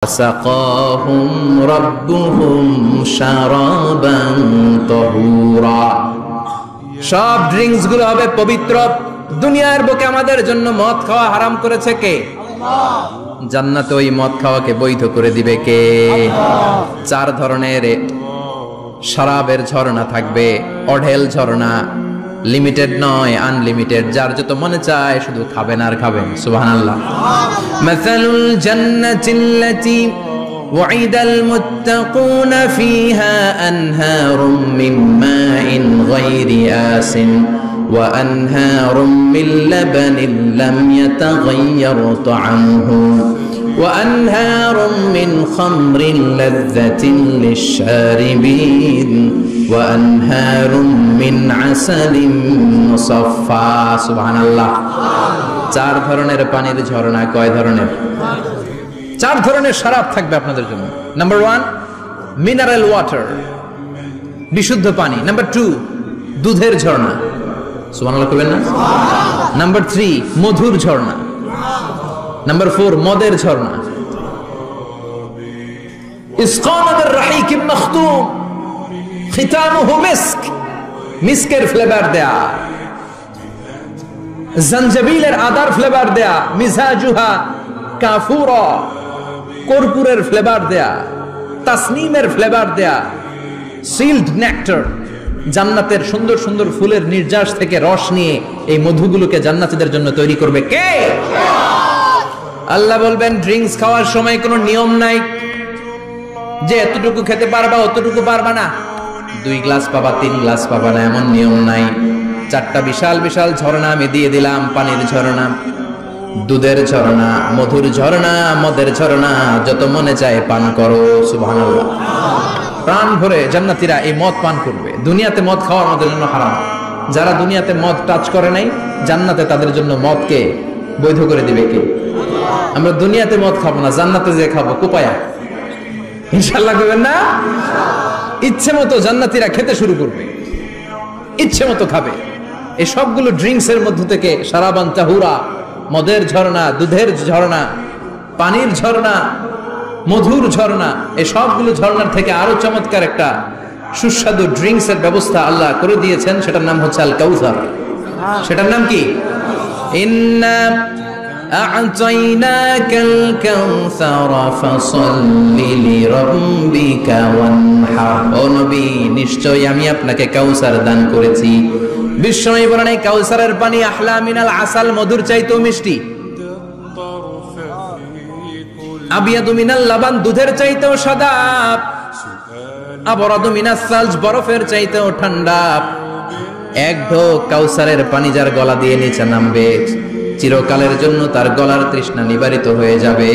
فسقاهم ربهم شرابا طهورا। সব ড্রিঙ্কস গুলো হবে পবিত্র। দুনিয়ার বুকে আমাদের জন্য মদ খাওয়া হারাম করেছে কে? আল্লাহ। জান্নাতে ওই মদ খাওয়াকে বৈধ করে দিবে কে? আল্লাহ। 4 ধরনের শরাবের ঝর্ণা থাকবে, অঢেল ঝর্ণা, লিমিটেড নয়, আনলিমিটেড। যার যত মনে চায় শুধু খাবেন আর খাবেন। সুবহানাল্লাহ। মাসালুল জান্নাতিল্লাতী ওয়াইদাল মুত্তাকুনা ফিহা আনহারুম মিন মাইন গায়রি আসিন ওয়া আনহারুম মিন লাবানিন লাম ইয়াতাগায়্যার তা'আমুহু ওয়া আনহারুম মিন খামরিন লাযযাতিন লিশ-শারিবিন ওয়া আনহারুম মিন আসালিন মুসাফফা। সুবহানাল্লাহ। 4 ধরনের পানির ঝর্ণা। কয় ধরনের? 4 ধরনের শরাব থাকবে আপনাদের জন্য। নাম্বার 1 মিনারেল ওয়াটার, বিশুদ্ধ পানি। নাম্বার 2 দুধের ঝর্ণা। সুবহানাল্লাহ কইবেন না? নাম্বার 3 মধুর ঝর্ণা। নাম্বার 4 মদের ঝর্ণা। ইসকানা বির রাহিকিম মাখতুম খিতামুহু মিস্ক, মিস্কের ফ্লেভার দেয়া, জঞ্জাবিলের আদার ফ্লেভার দেয়া, মিজাজুহা কাফুরা, কর্পূরের ফ্লেভার দেয়া, তাসনিমের ফ্লেভার দেয়া, সিল্ড নেক্টার। জান্নাতের সুন্দর সুন্দর ফুলের নির্যাস থেকে রস নিয়ে এই মধুগুলোকে জান্নাতীদের জন্য তৈরি করবে কে? আল্লাহ বলবেন ড্রিঙ্কস খাওয়ার সময় কোনো নিয়ম নাই যে এতটুকু খেতে পারবা অতটুকু পারবা না, 2 গ্লাস পাবা 3 গ্লাস পাবা না, এমন নিয়ম নাই। 4টা বিশাল বিশাল ঝর্ণা আমি দিয়ে দিলাম। পানির ঝর্ণা, দুধের ঝর্ণা, মধুর ঝর্ণা, মদের ঝর্ণা। যত মনে চায় পান করো। সুবহানাল্লাহ। প্রাণ ভরে জান্নাতীরা এই মদ পান করবে। দুনিয়াতে মদ খাওয়া আমাদের জন্য হারাম। যারা দুনিয়াতে মদ টাচ করে নাই, জান্নাতে তাদের জন্য মদকে বৈধ করে দিবে কে? আমরা দুনিয়াতে মদ খাবো না, জান্নাতে যে খাবো কোপায়া। ইনশাআল্লাহ করবেন না? ইচ্ছে মতো জান্নাতীরা খেতে শুরু করবে, ইচ্ছে মতো খাবে। এই সবগুলো ড্রিঙ্কস এর মধ্য থেকে শারাবান তাহুরা, মদের ঝর্ণা, দুধের ঝর্ণা, পানির ঝর্ণা, মধুর ঝর্ণা, এই সবগুলো ঝর্ণার থেকে আরো চমৎকার একটা সুস্বাদু ড্রিঙ্কস এর ব্যবস্থা আল্লাহ করে দিয়েছেন। সেটার নাম হচ্ছে আল কাউসার। সেটার নাম কি? ইন্না আ'তাইনাকাল কাউসার ফাসাল্লি লিরাব্বিকা ওয়ানহার। ও নবী, নিশ্চয়ই আমি আপনাকে কাউসার দান করেছি। বিশ্বনবী বলেন এই কাউসারের পানি আহলা মিনাল আসাল, মধুর চাইতেও মিষ্টি। আবিয়াদু মিনাল লাবান, দুধের চাইতেও সাদা। আবরাদু মিনাস সালজ, বরফের চাইতেও ঠান্ডা। এক ঢোক কাউসারের পানি যার গলা দিয়ে নিচে নামবে, চিরকালের জন্য তার গলার তৃষ্ণা নিবারিত হয়ে যাবে।